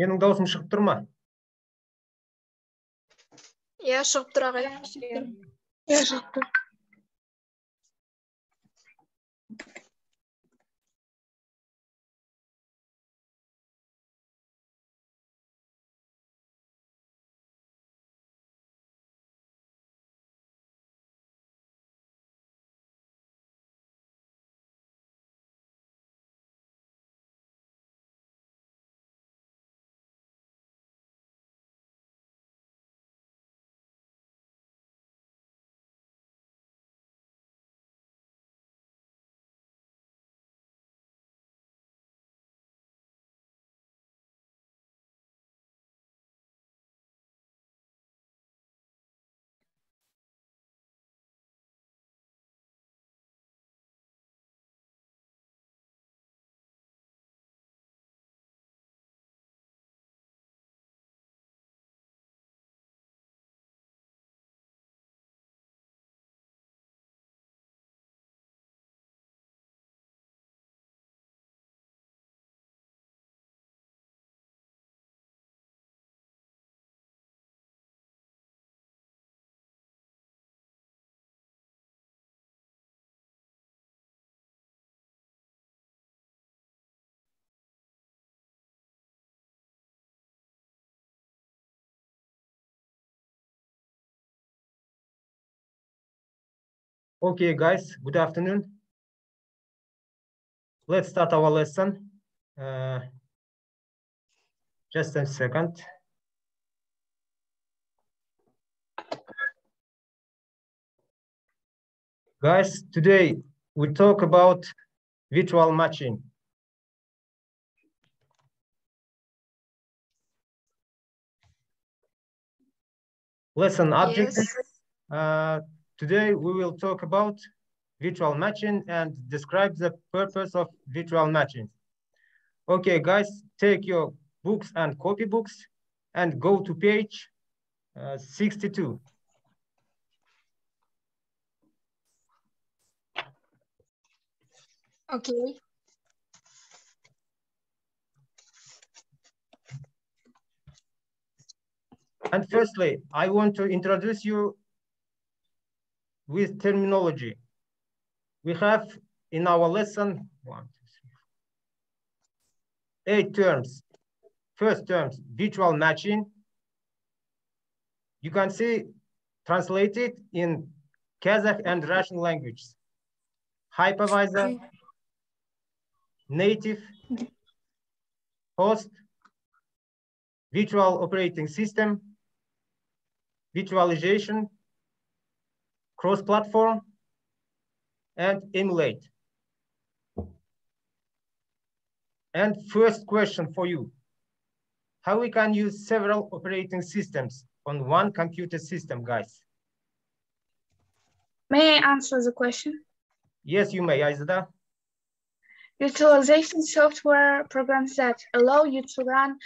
Менің даусым шығып тұр ма? Иә, шығып тұр ағай. Иә, шығып тұр. Okay, guys, good afternoon. Let's start our lesson. Just a second. Guys, today we talk about virtual matching. Lesson object. Yes. Today we will talk about virtual matching and describe the purpose of virtual matching. Okay, guys, take your books and copybooks and go to page 62. Okay. And firstly, I want to introduce you with terminology. We have in our lesson 8 terms. First terms, virtual matching. You can see translated in Kazakh and Russian languages. Hypervisor, native, host, virtual operating system, virtualization, cross-platform, and emulate. And first question for you, how we can use several operating systems on one computer system, guys? May I answer the question? Yes, you may, Aizada. Virtualization software programs that allow you to run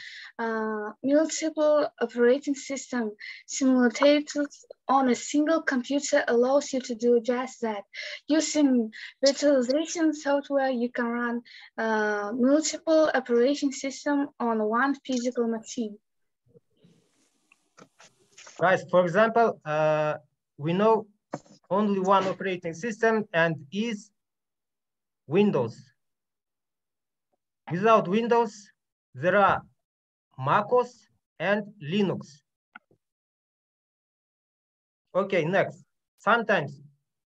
multiple operating systems simultaneously on a single computer allows you to do just that. Using virtualization software, you can run multiple operating systems on one physical machine. Guys, for example, we know only one operating system and is Windows. Without Windows, there are MacOS and Linux. Okay, next. Sometimes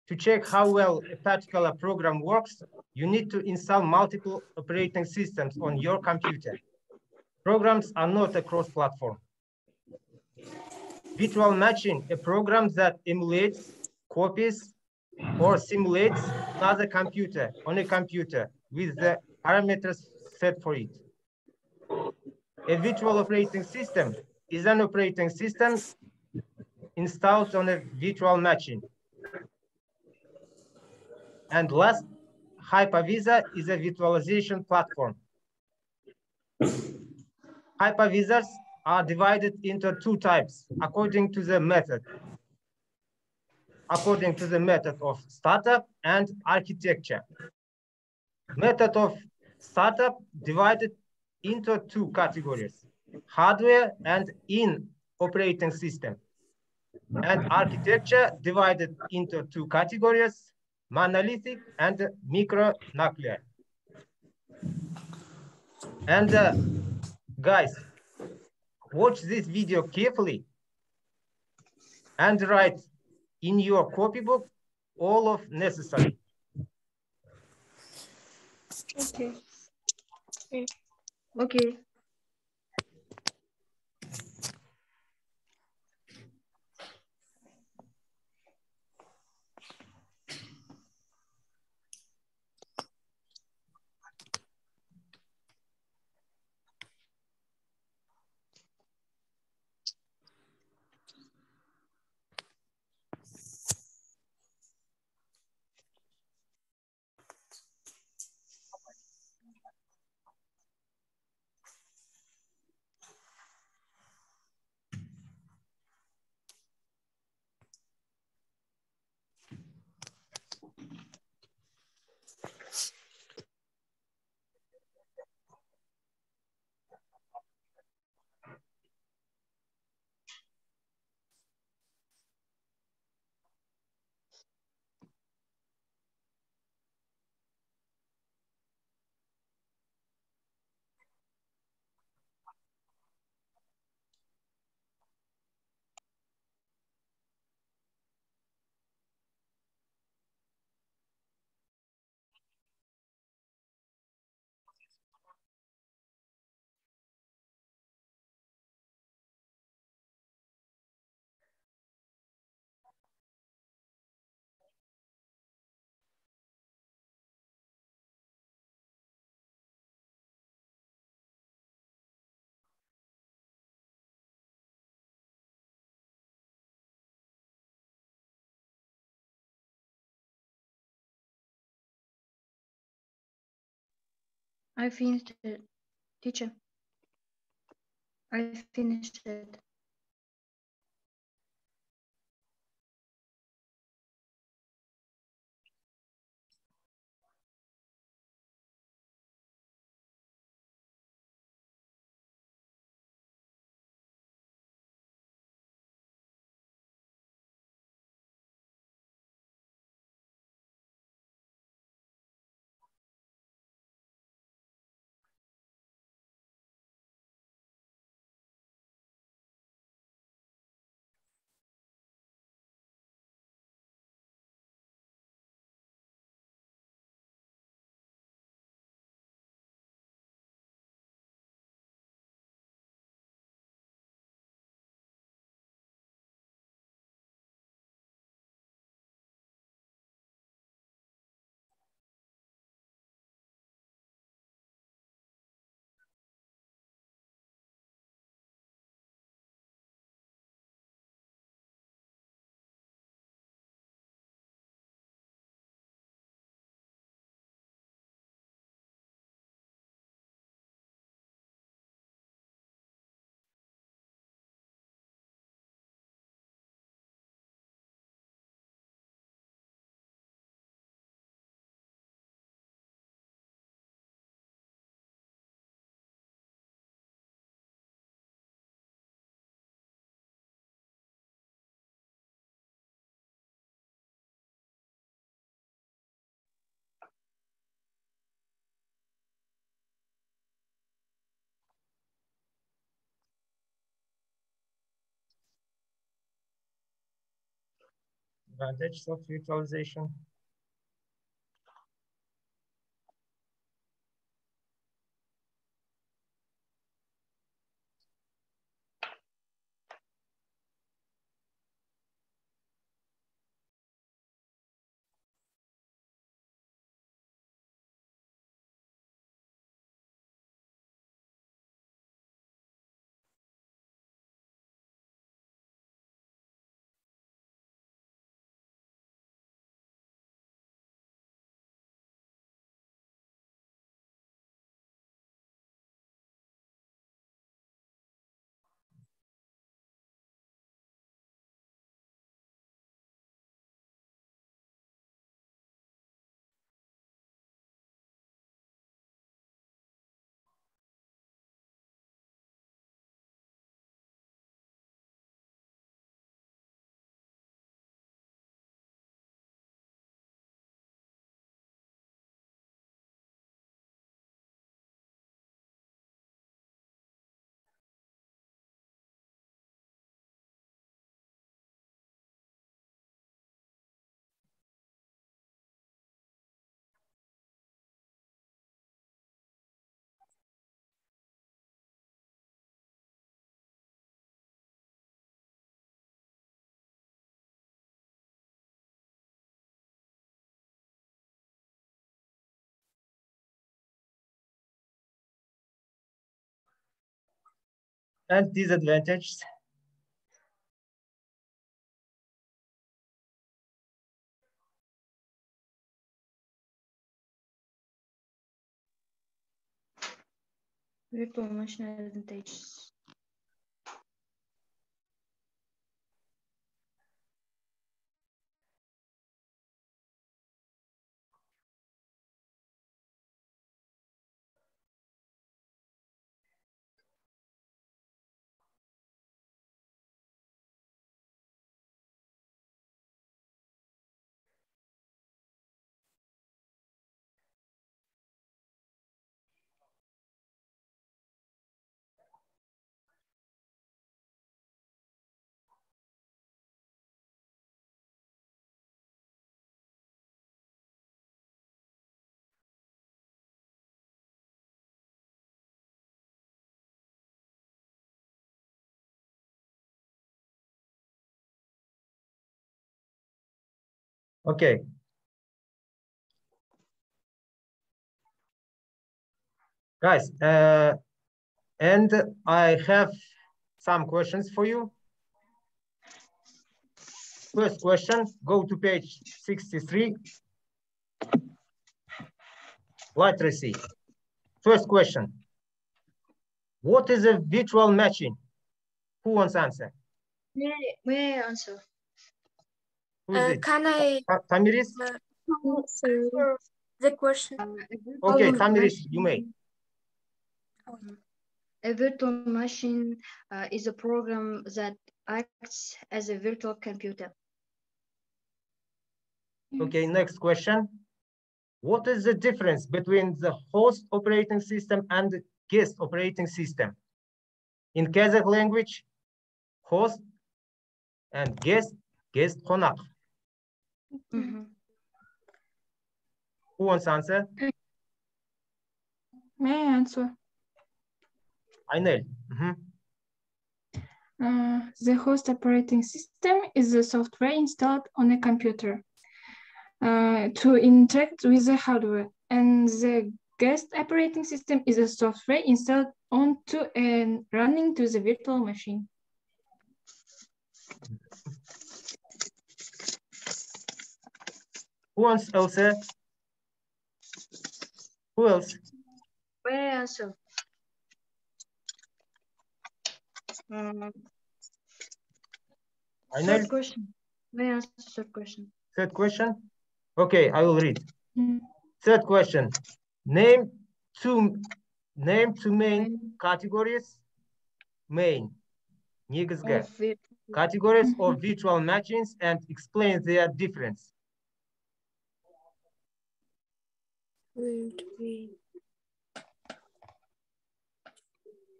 to check how well a particular program works, you need to install multiple operating systems on your computer. Programs are not a cross-platform. Virtual matching, a program that emulates, copies, or simulates another computer on a computer with the parameters set for it. A virtual operating system is an operating system installed on a virtual machine. And last, hypervisor is a virtualization platform. Hypervisors are divided into 2 types according to the method. According to the method of startup and architecture. Method of startup divided into 2 categories. hardware and in operating system. And architecture divided into two categories, monolithic and micronuclear. And guys, watch this video carefully and write in your copybook all of necessary. Okay. Okay. I finished it. Teacher, I finished it. Advantages of virtualization. and disadvantages. Virtual machine advantages. Okay. Guys, and I have some questions for you. First question, go to page 63. Literacy. First question. What is a virtual machine? Who wants to answer? May I answer? Who is it? Can I Tamiris? answer the question? Okay, Tamiris, you may. A virtual machine is a program that acts as a virtual computer. Okay, next question. What is the difference between the host operating system and the guest operating system? In Kazakh language, host and guest қонақ. Mhm. Who wants to answer? May I answer? Ainel. The host operating system is the software installed on a computer to interact with the hardware, and the guest operating system is a software installed onto and running to the virtual machine. Who wants Elsa? Who else? May I answer? Ainel? Third question. May I answer third question? Third question? Okay, I will read. Mm. Third question. Name two main categories. Main. Негізгі Of it. categories of virtual machines and explain their difference. Wait.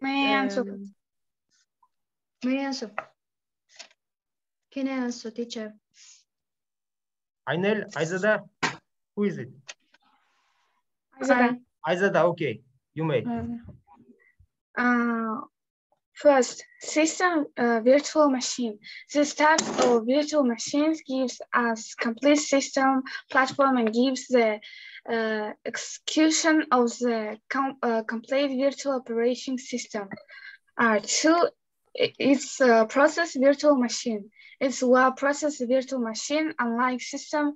May I answer? May I answer? Can I answer, teacher? Ainel, Aizada, who is it? Azada. Aizada, okay, you may. First, system virtual machine. This type of virtual machines gives us complete system platform and gives the execution of the complete virtual operation system. Two, it's a process virtual machine. It's web process virtual machine. Unlike system,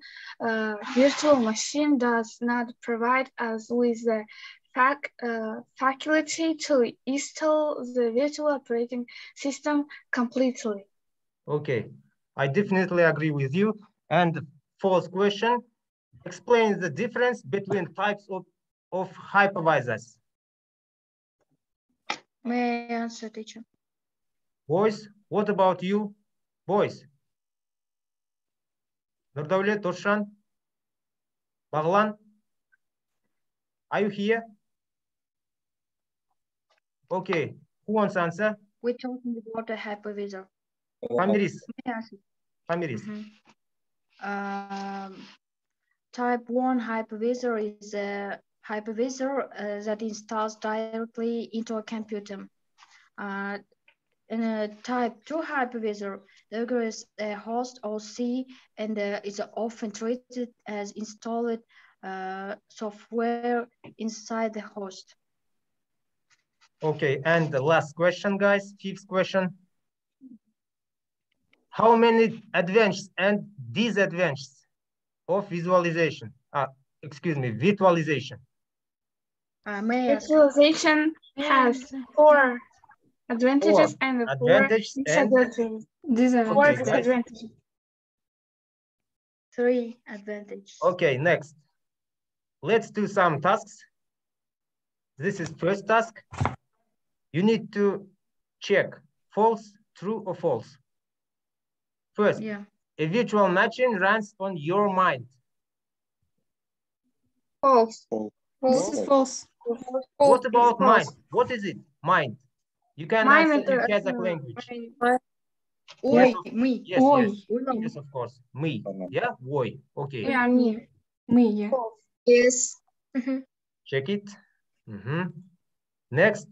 virtual machine does not provide us with the faculty to install the virtual operating system completely. Okay, I definitely agree with you. And fourth question, explain the difference between types of hypervisors. May I answer, teacher? Boys, what about you? Boys. Nurdavlet, Toshan, Baglan, are you here? Okay, who wants to answer? We're talking about a hypervisor. Tamiris. May I answer? Tamiris. Type 1 hypervisor is a hypervisor that installs directly into a computer. In a type 2 hypervisor, there is a host OC and is often treated as installed software inside the host. Okay, and the last question, guys, fifth question. How many advantages and disadvantages of visualization? Excuse me, virtualization. Visualization has 4 advantages and 4 disadvantages. Okay, guys. 3 advantages. Okay, next. Let's do some tasks. This is first task. You need to check false, true, or false. First, a virtual machine runs on your mind. False. This is false. What about mind? What is it? Mind. You can answer in Kazakh language. Oi, me. Yes, yes, yes, of course. Me. Yeah, oi. Okay. Yeah, me. Me, yeah. Yes. Check it. Next.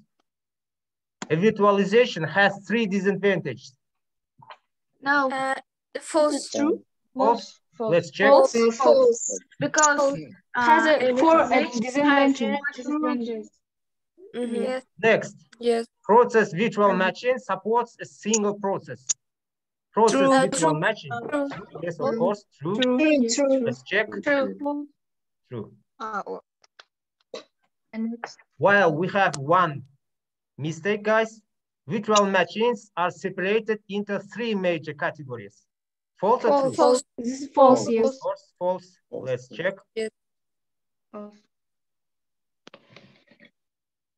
A virtualization has 3 disadvantages. No. False. True. False. Let's check. False. Because has a 4 disadvantages. Yes. Next. Yes. Process virtual machine supports a single process. Process virtual machine. Yes, of course. True. Let's check. True. And next. While we have one mistake, guys, virtual machines are separated into 3 major categories. False or true? False. This is false, yes. Of course, false. Let's check. Yes. False.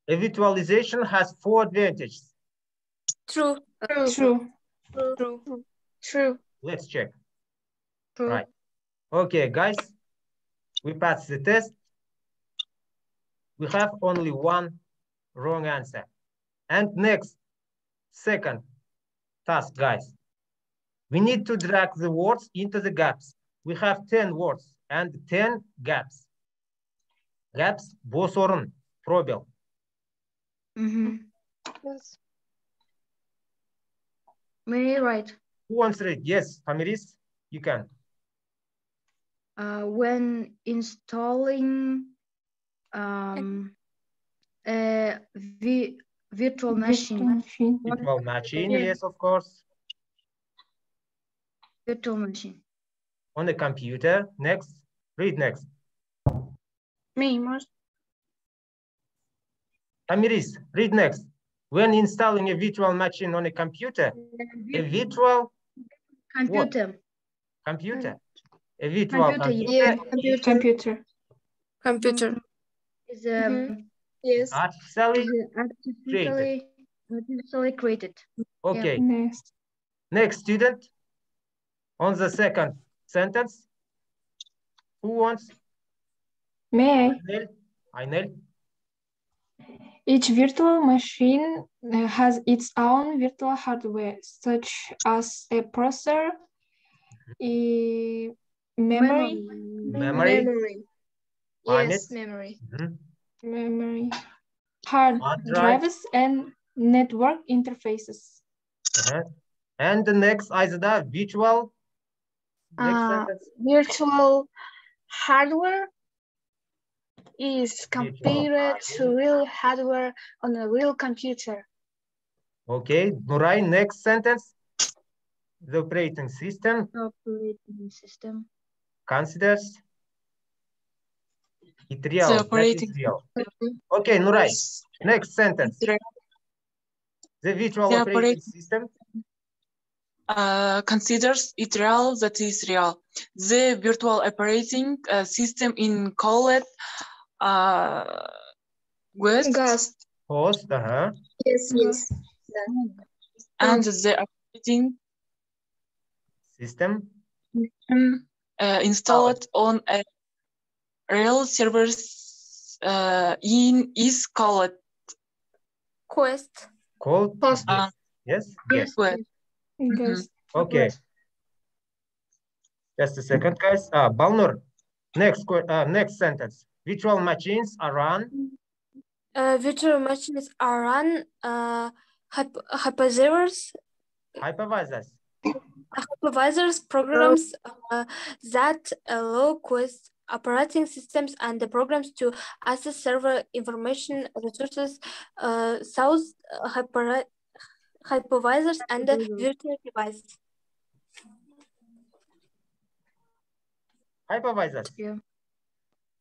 A virtualization has 4 advantages. True. True. Let's check. True. Right. Okay, guys, we passed the test. We have only one wrong answer. And next, second task, guys. We need to drag the words into the gaps. We have 10 words and 10 gaps. Gaps, бос орын, пробел. Yes. May I write? Who wants to read? Yes, Famiris, you can. When installing a virtual machine. Virtual machine, yes, of course. Virtual machine. On the computer. Next, read next. Me. Famiris, read next. When installing a virtual machine on a computer, a virtual computer. What? Computer. A virtual computer. Is yes. Artificially created. Okay. Yeah. Next student. On the second sentence. Who wants? May I? Aynel. Each virtual machine has its own virtual hardware, such as a processor, memory. Yes, memory. Memory, hard drives, and network interfaces. And the next, Aizada, virtual. Next sentence. Virtual hardware is compared to real hardware on a real computer. Okay, Nuray, next sentence. The operating system considers it real. That is real. Okay, Nuray, next sentence. The virtual operating system considers it real, that is real. The virtual operating system in called Ghost. Host, Yes. And the operating system installed on a real servers is called Quest. Called yes. Okay. Just a second, guys. Balnur, next sentence. Virtual machines are run. Virtual machines are run hypervisors programs that allow operating systems and the programs to access server information resources, source hypervisors, and the virtual device. Hypervisors. Yeah.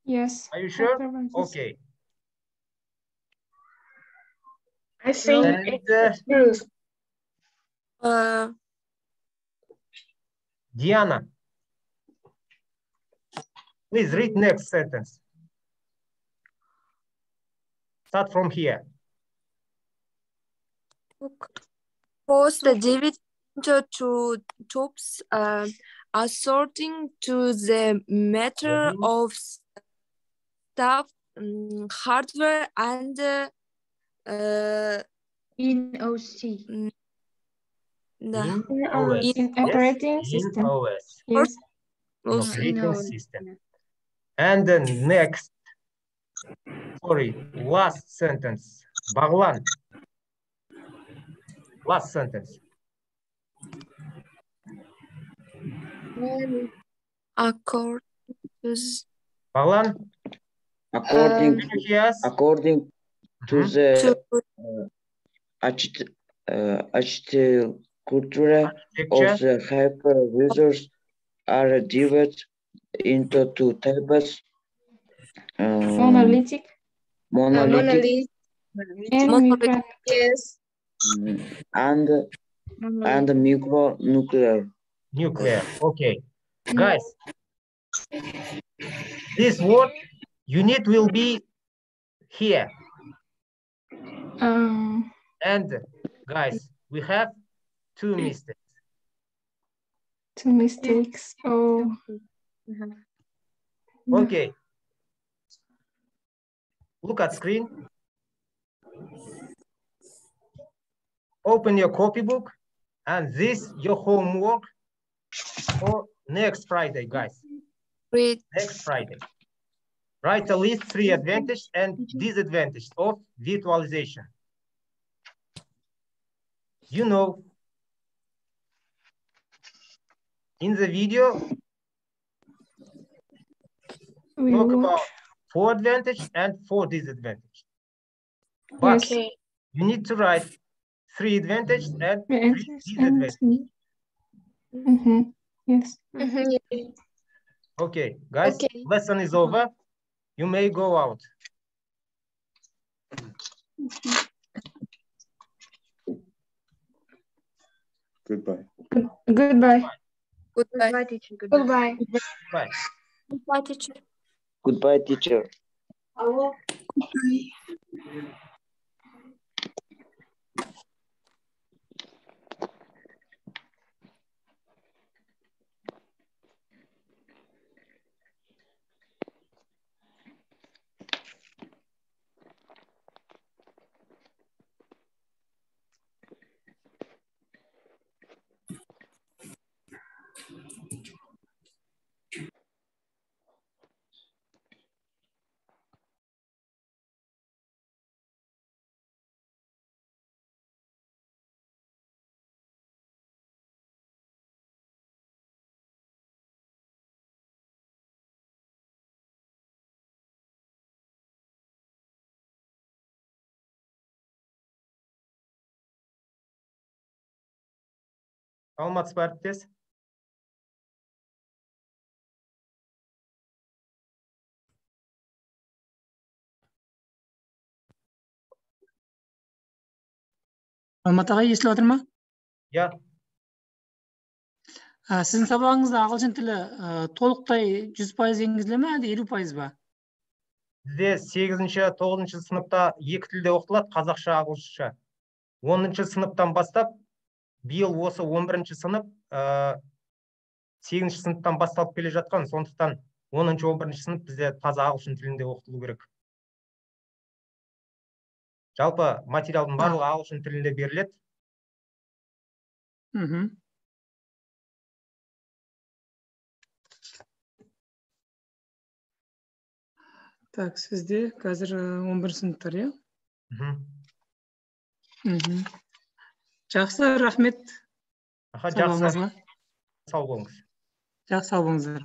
Yes. Are you sure? Hypervisors. Okay. I think And it's true. Diana, please read next sentence. Start from here. Post the David into two tubes, assorting to the matter of stuff, hardware, and In OC. In OS. In operating system. In OS. Yes. In OS. operating system. And the next, sorry, last sentence. Бағлан. Last sentence. Accord to Бағлан, According can you hear us? according to the architecture of the hypervisors are divided into two types: Monolithic monolithic and micro. Yes. and micronuclear. Nuclear. Okay. Guys, this word unit will be here. And guys, we have two mistakes. Two mistakes. Oh. Okay. Look at screen. Open your copybook, and this your homework for next Friday, guys. Great. Next Friday. Write a list 3 advantages and disadvantages of virtualization. You know, in the video, We talk watch. about 4 advantages and 4 disadvantages. But Okay. you need to write 3 advantages and 3 Answers disadvantages. and yes. Okay, guys, Okay. lesson is over. You may go out. Goodbye. Goodbye. Goodbye. Teacher. Goodbye. Bye. Goodbye, teacher. Goodbye, teacher. Саламатсыз ба әріптес? Алмат ағай естіліп отыр ма? Я. Сіздің сабағыңызда ағылшын тілі толықтай 100% енгізіле ме, әлде 50% ба? Бізде 8-ші, 9-ші сыныпта 2 тілде оқытылады, қазақша, ағылшынша. 10-ші сыныптан бастап, биыл осы 11-ші сынып 8-ші сыныптан басталып келе жатқан, сондықтан 10-ші, 11-ші сынып бізде таза ағылшын тілінде оқытылу керек. Жалпы материалдың барлығы ағылшын тілінде беріледі. Так, сізде қазір 11 сыныптар, иә? Жақсы, рахмет. Жақсы. Сау болыңыз. Жақсы, сау болыңыздар.